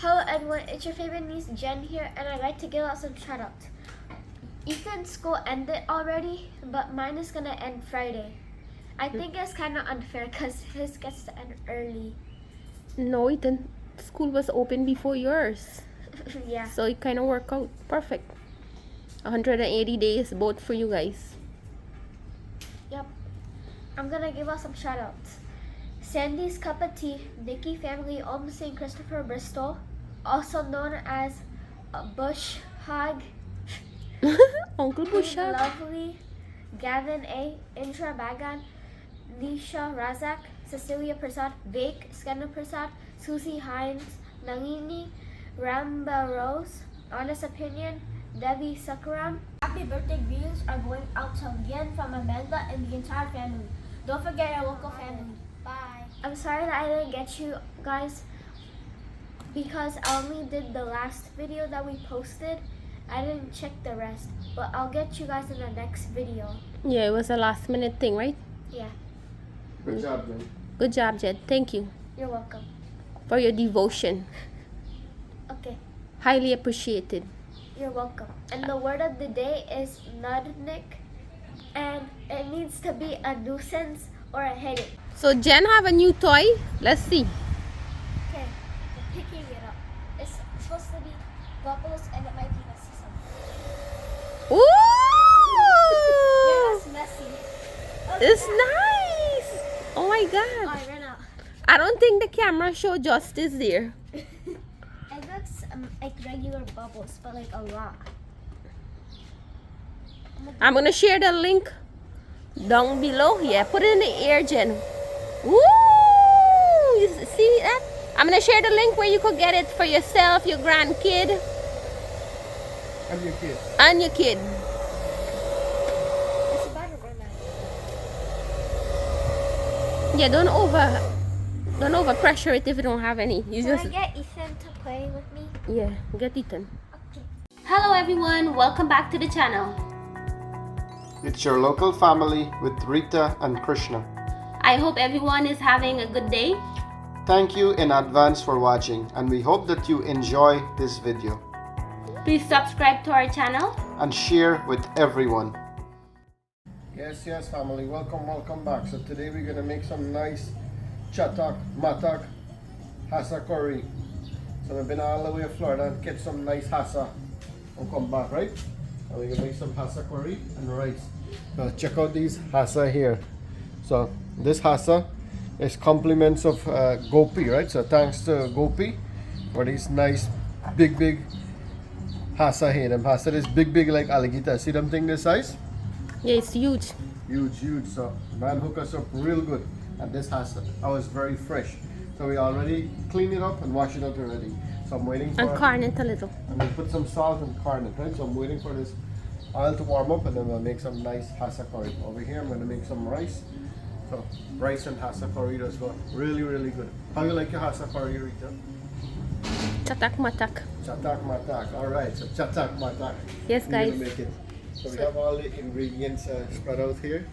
Hello everyone, it's your favorite niece Jen here, and I'd like to give out some shoutouts. Ethan's school ended already, but mine is gonna end Friday. I think it's kind of unfair because his gets to end early. No, Ethan, school was open before yours. Yeah. So it kind of worked out perfect. 180 days, both for you guys. Yep. I'm gonna give out some shoutouts. Sandy's Cup of Tea, Nikki family, St. Christopher Bristol, also known as Bush Hog, Uncle Busha. Lovely, Gavin A, Indra Bagan, Nisha Razak, Cecilia Prasad, Vake, Skanda Prasad, Susie Hines, Nangini, Ramba Rose, Honest Opinion, Debbie Sakaram. Happy birthday greetings are going out to Yen from Amanda and the entire family. Don't forget your local family. Bye. I'm sorry that I didn't get you guys because I only did the last video that we posted. I didn't check the rest, but I'll get you guys in the next video. Yeah, it was a last minute thing, right? Yeah. Good job, Jen. Good job, Jed. Thank you You're welcome. for your devotion. Okay. Highly appreciated. You're welcome. And the word of the day is nudnik, and it needs to be a nuisance or a headache. So Jen have a new toy. Let's see. Okay, I'm picking it up. It's supposed to be bubbles, and it might be messy sometimes. Ooh! Yeah, that's messy. Okay. It's nice. Oh my Oh, God. I ran out. I don't think the camera show justice there. It looks like regular bubbles, but like a lot. I'm gonna share the link down below. Yeah, put it in the air, Jen. Woo! You see that? I'm gonna share the link where you could get it for yourself, your grandkid, And your kid. and your kid. It's about to run out. Yeah, don't over pressure it if you don't have any. You Can just I get Ethan to play with me? yeah, get Ethan. Okay. Hello everyone, welcome back to the channel. It's your local family with Rita and Krishna. I hope everyone is having a good day. Thank you in advance for watching, and we hope that you enjoy this video Please subscribe to our channel. and share with everyone. Yes, family, welcome back. So today we're gonna make some nice chatak, matak, hassa curry. So we've been all the way to Florida and get some nice hassa and come back, right? And we're gonna make some hassa curry and rice. So check out these hassa here. So this hassa is compliments of Gopi, right? So thanks to Gopi for these nice big hassa here. Them hassa is big like alligator. See them thing this size? Yeah, it's huge. Huge. So man hook us up real good. And this hassa, I was very fresh. So we already cleaned it up and washed it out already. So I'm waiting for And carne it a little. and we put some salt and carne it, right? So I'm waiting for this oil to warm up, and then we'll make some nice hassa curry. Over here I'm gonna make some rice. So rice and hassa curry does go really good. How you like your hassa curry, Rita? Chatak matak. Chatak matak. Alright, so chatak matak. Yes, We're guys. gonna make it. So we have all the ingredients spread out here.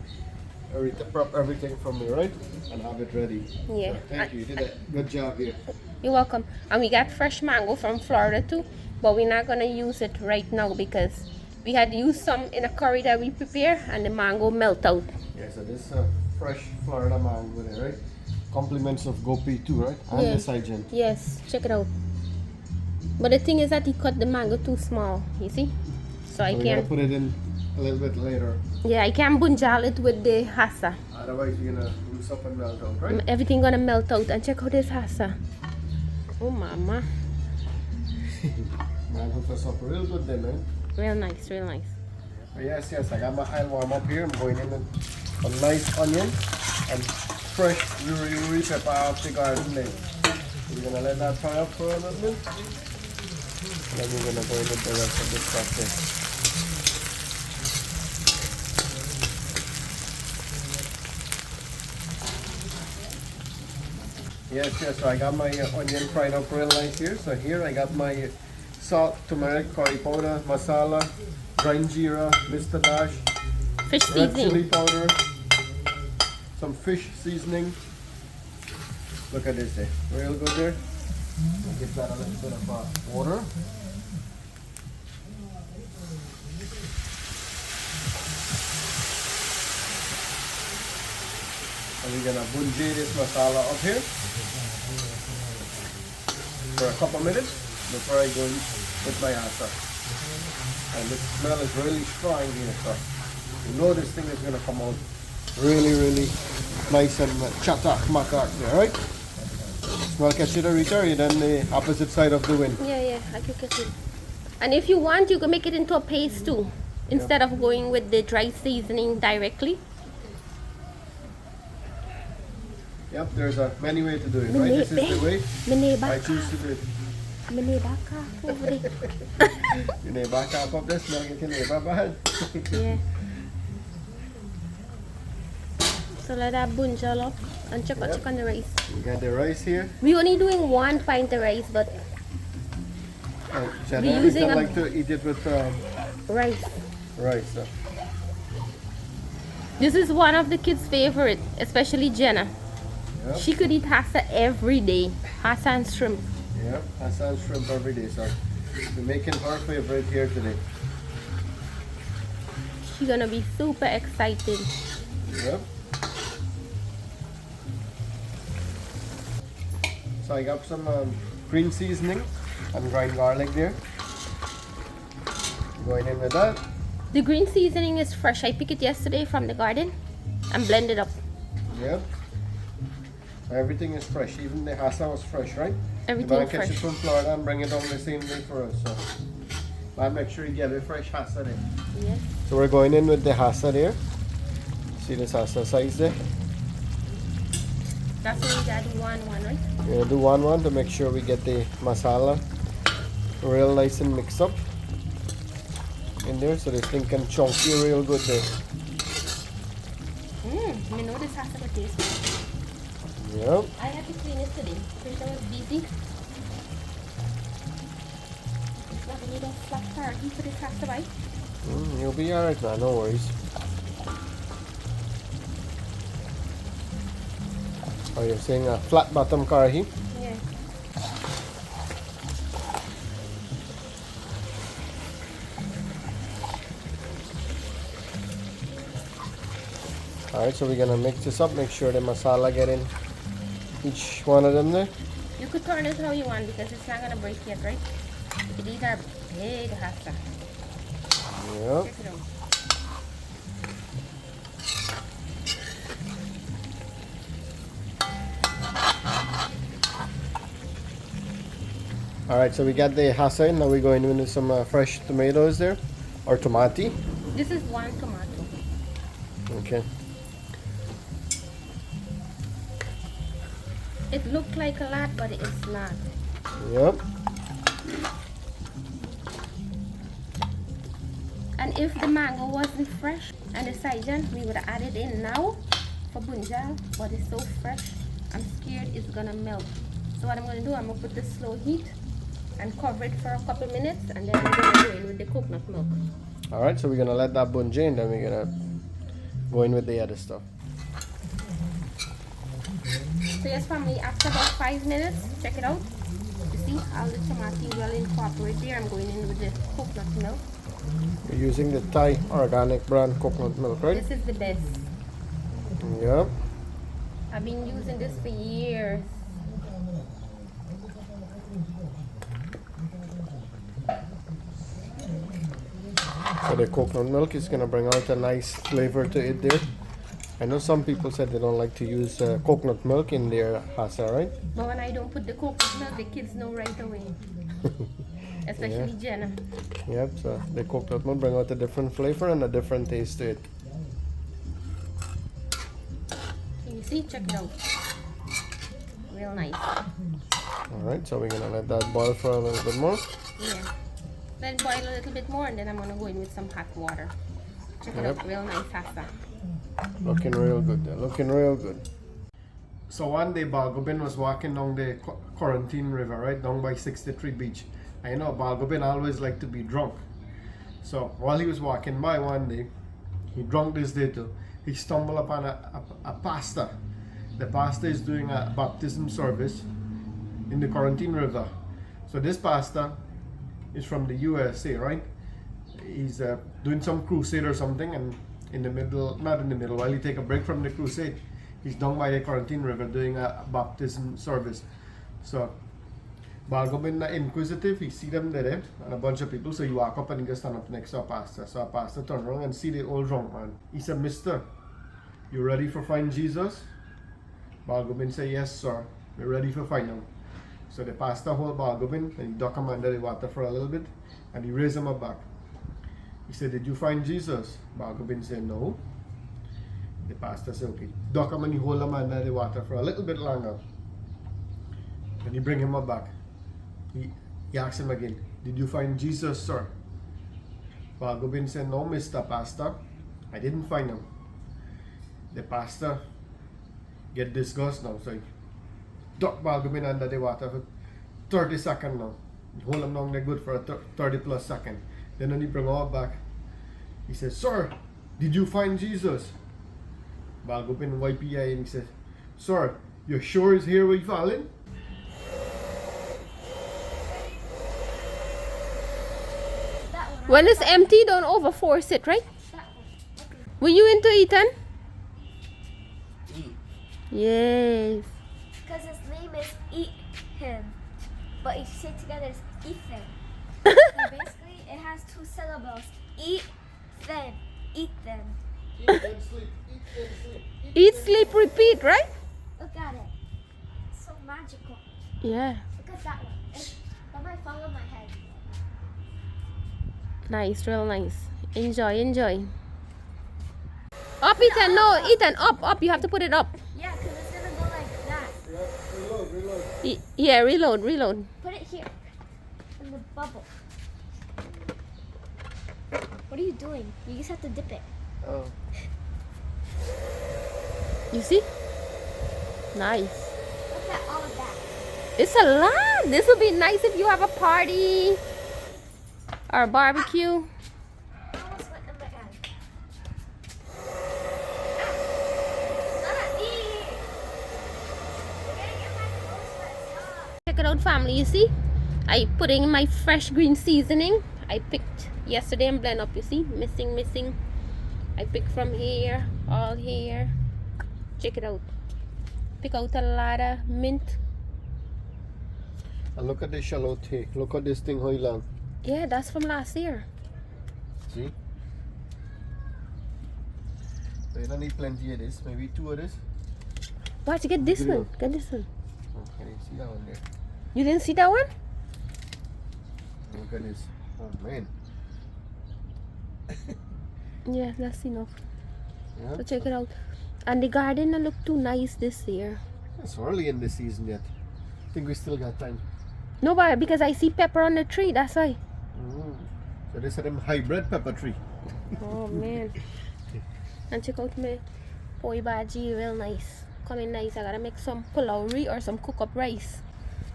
Rita prep everything from me, right? And have it ready. Yeah. So, thank you. You did a good job here. You're welcome. And we got fresh mango from Florida too, but we're not gonna use it right now because we had used some in a curry that we prepare and the mango melt out. Yeah, so this fresh Florida mango there, right? Compliments of Gopi too, right? And Yeah. the Saijan. Yes, check it out. But the thing is that he cut the mango too small, you see? So I So we're gonna can't, put it in a little bit later. yeah, I can't bunjal it with the hassa. Otherwise, you're gonna loose up and melt out, right? Everything gonna melt out. And check out this hassa. Oh mama. Man, hook us up real good then, man. Real nice, real nice. But yes, I got my oil warm up here. I'm going in with a nice onion and fresh yuri pepper off the garden there. We're gonna let that fry up for a little bit. Then we're gonna go in with the rest of the stuff there. Yes, so I got my onion fried up real nice here. So here I got my salt, turmeric, curry powder, masala, grind jeera, Mr. Dash, Fish red chili seasoning. powder, some fish seasoning. Look at this there, real good there. Give that a little bit of water. And we're gonna bunjay this masala up here for a couple minutes before I go in with my hassa. And the smell is really strong here, so you know this thing is gonna come out really nice and chatak matak there, right? Smell catch it, Rita, or you done the opposite side of the wind? Yeah, I can catch it. And if you want, you can make it into a paste too, instead of going with the dry seasoning directly. Yep, there's a many way to do it, right? This is the way I choose to do it. You need back up of this, now you can bad. Yeah. So let that bunjal up and check on the rice. You got the rice here. We only doing 1 pint of rice, but Jenna using like to eat it with rice. rice. This is one of the kids' favorite, especially Jenna. Yep. She could eat hassa every day. Hassa and shrimp. Yep, hassa and shrimp every day, so we're making her favorite here today. She's gonna be super excited. Yep. So I got some green seasoning and grind garlic there. Going in with that. The green seasoning is fresh. I picked it yesterday from the garden and blend it up. Yep. Everything is fresh. Even the hassa was fresh, right? Everything catch fresh. it from Florida and bring it on the same day for us. So I'll make sure you get a fresh hassa there. Yes. So we're going in with the hassa there. See this hassa size there? That's what we gotta do one, right? We're gonna do one to make sure we get the masala real nice and mixed up in there, so this thing can chunky real good there. I know this has to taste good. Yep. I had to clean it today since I was busy. It's not gonna need a flat party for this hassa, right? You'll be alright now, no worries. Oh, you're saying a flat bottom karahi? Yeah. Alright, so we're gonna mix this up, make sure the masala get in each one of them there. You could turn it how you want because it's not gonna break yet, right? These are big hassa. Yep. Check it out. Alright, so we got the hassa in, now we're going in with some fresh tomatoes there, or tomati. This is 1 tomato. Okay. It looked like a lot, but it's not. Yep. And if the mango wasn't fresh and the Saijan, we would have added in now for bunjal, but it's so fresh, I'm scared it's gonna melt. So what I'm gonna do, I'm gonna put the slow heat and cover it for a couple minutes, and then we're gonna go in with the coconut milk. Alright, so we're gonna let that bunjay and then we're gonna go in with the other stuff. So yes, family, after about 5 minutes, check it out. You see how the tomato well incorporated there. I'm going in with the coconut milk. We're using the Thai organic brand coconut milk, right? This is the best. Yep. I've been using this for years. So the coconut milk is gonna bring out a nice flavor to it there. I know some people said they don't like to use coconut milk in their hassa, right? But when I don't put the coconut milk, the kids know right away. Especially Jenna. Yep, so the coconut milk bring out a different flavor and a different taste to it. Can you see? Check it out. Real nice. Alright, so we're gonna let that boil for a little bit more. Yeah. Then boil a little bit more, and then I'm gonna go in with some hot water. Check it out. Real nice hassa. Looking real good there, looking real good. So one day Balgobin was walking down the Quarantine River, right down by 63 Beach. I know Balgobin always liked to be drunk. So while he was walking by one day, he drunk this day too. He stumbled upon a pastor. The pastor is doing a baptism service in the Quarantine River. So this pastor is from the USA, right? He's doing some crusade or something, and while he take a break from the crusade, he's down by the Quarantine River doing a baptism service. So Balgobin na inquisitive, he see them there and a bunch of people, so he walk up and he goes stand up next to a pastor. So a pastor turn around and see the old drunk man. He said, "Mister, you ready for find Jesus?" Balgobin said, "Yes, sir, we're ready for find him." So the pastor hold Balgobin and he duck him under the water for a little bit and he raise him up back. He said, "Did you find Jesus?" Balgobin said, "No." The pastor said, "Okay." Duck him and he hold him under the water for a little bit longer. Then he bring him up back. He asked him again, "Did you find Jesus, sir?" Balgobin said, "No, Mr. Pastor, I didn't find him." The pastor get disgusted now, so he duck Balgobin under the water for 30 seconds now. Hold him down there good for a 30 plus second. Then when he bring him up back, he says, "Sir, did you find Jesus?" Balgobin wipe his eye and he says, "Sir, you sure he's here where you falling?" When it's empty, don't overforce it, right? That one. Okay. Were you into Ethan? Yes. Because his name is Ethan. But if you say it together, it's Ethan. So basically, it has 2 syllables. Ethan. Ethan. Eat and sleep, eat and sleep. Eat, sleep, repeat, right? Look at it. It's so magical. Yeah. Look at that one. That might fall on my head. Nice, real nice. Enjoy, enjoy. Up, Ethan. No, Ethan, up. You have to put it up. Yeah, because it's going to go like that. Yeah, reload. Yeah, reload. Put it here. In the bubble. What are you doing? You just have to dip it. Oh. You see? Nice. Look at all of that. It's a lot. This will be nice if you have a party or a barbecue. I almost went in my eye. Check it out, family. You see? I putting in my fresh green seasoning. I picked yesterday and blend up. You see? Missing. I picked from here, all here. Check it out. Pick out a lot of mint. And look at the shallot. Look at this thing how long. Yeah, that's from last year. See? So you don't need plenty of this. Maybe 2 of this. Watch, get this one. Get this one. Okay, see that one there. You didn't see that one? Look at this. Oh man. Yeah, that's enough. Yeah. So check it out. And the garden look too nice this year. It's early in the season yet. I think we still got time. No, but because I see pepper on the tree, that's why. So this is them hybrid pepper tree. Oh man. And check out my poi bhaji, real nice. Coming nice. I gotta make some pulauri or some cook up rice.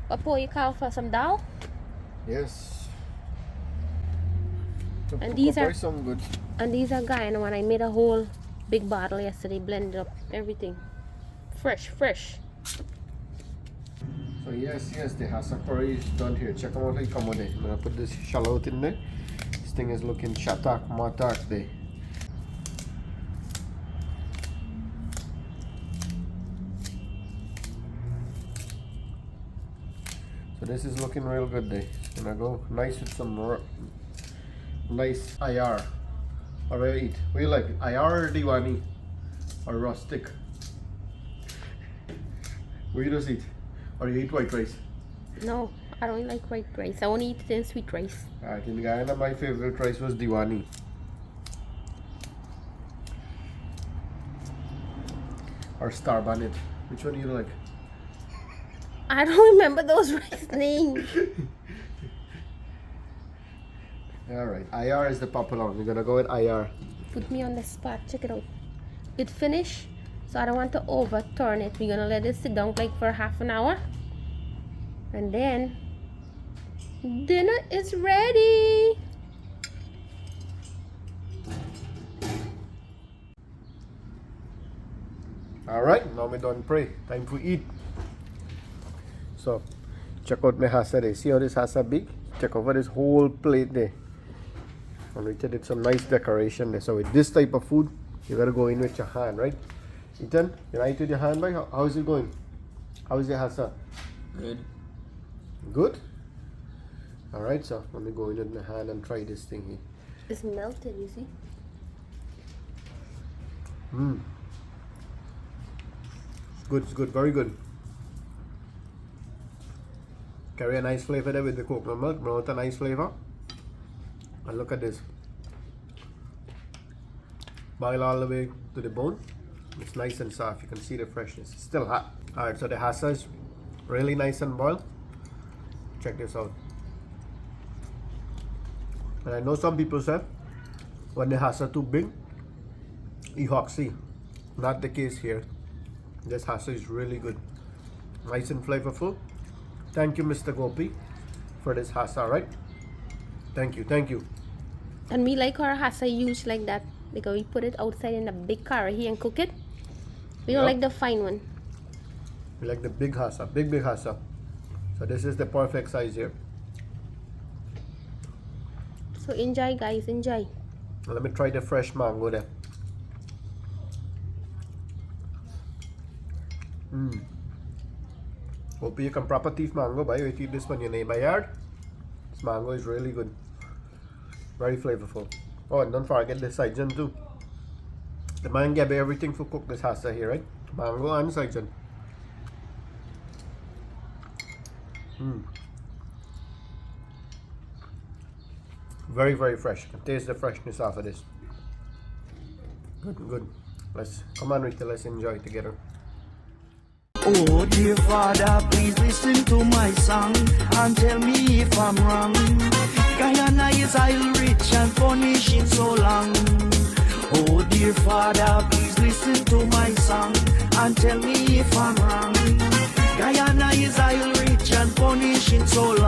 What poi you call for some dal? Yes. The And these are- some good. And these are Guyana one. I made a whole big bottle yesterday, blended up everything. Fresh. So yes, the Hassa curry is done here. Check out how it come out there. I'm gonna put this shallot in there. This thing is looking shatak matak there. So this is looking real good there. Gonna go nice with some nice IR. Or what do you eat? What do you like? IR or Diwani? Or rustic? What do you just eat? Or you eat white rice? No, I don't like white rice. I only eat it in sweet rice. Alright, in Guyana my favorite rice was Diwani. Or Star Bonnet. Which one do you like? I don't remember those rice names. Alright, IR is the popular one. We're gonna go with IR. Put me on the spot. Check it out. It finished, so I don't want to overturn it. We're gonna let it sit down like for half an hour, and then dinner is ready. Alright, now we done pray. Time to eat. So, Check out my hassa there. See how this hassa big? Check over this whole plate there. And Rita did some nice decoration there. So with this type of food, you gotta go in with your hand, right? Ethan, you like with your hand, boy? How is it going? How is your hassa? Good. Good? Alright, so let me go in with my hand and try this thing here. It's melted, you see? Mmm. It's good, very good. Carry a nice flavor there with the coconut milk, brought a nice flavor. And look at this. Boil all the way to the bone. It's nice and soft. You can see the freshness. It's still hot. Alright, so the hassa is really nice and boiled. Check this out. And I know some people say when the hassa too big, epoxy. Not the case here. This hassa is really good. Nice and flavorful. Thank you, Mr. Gopi, for this hassa, right? Thank you. And we like our hassa huge like that because we put it outside in a big karahi and cook it. We don't Yep. like the fine one. We like the big hassa, big hassa. So this is the perfect size here. So enjoy, guys, enjoy. Now let me try the fresh mango there. Hope you can proper teeth mango, but you eat this one in your neighbor yard. This mango is really good. Very flavorful. Oh, and don't forget the Saijan too. The man gave everything for cook this hassa here, right? Mango and Saijan. Very, very fresh. You can taste the freshness off of this. Good. Let's come on, Rita. Let's enjoy together. Oh dear Father, please listen to my song and tell me if I'm wrong. Guyana is oil rich and furnishing so long. Oh dear Father, please listen to my song and tell me if I'm wrong. Guyana is oil rich and furnishing so long.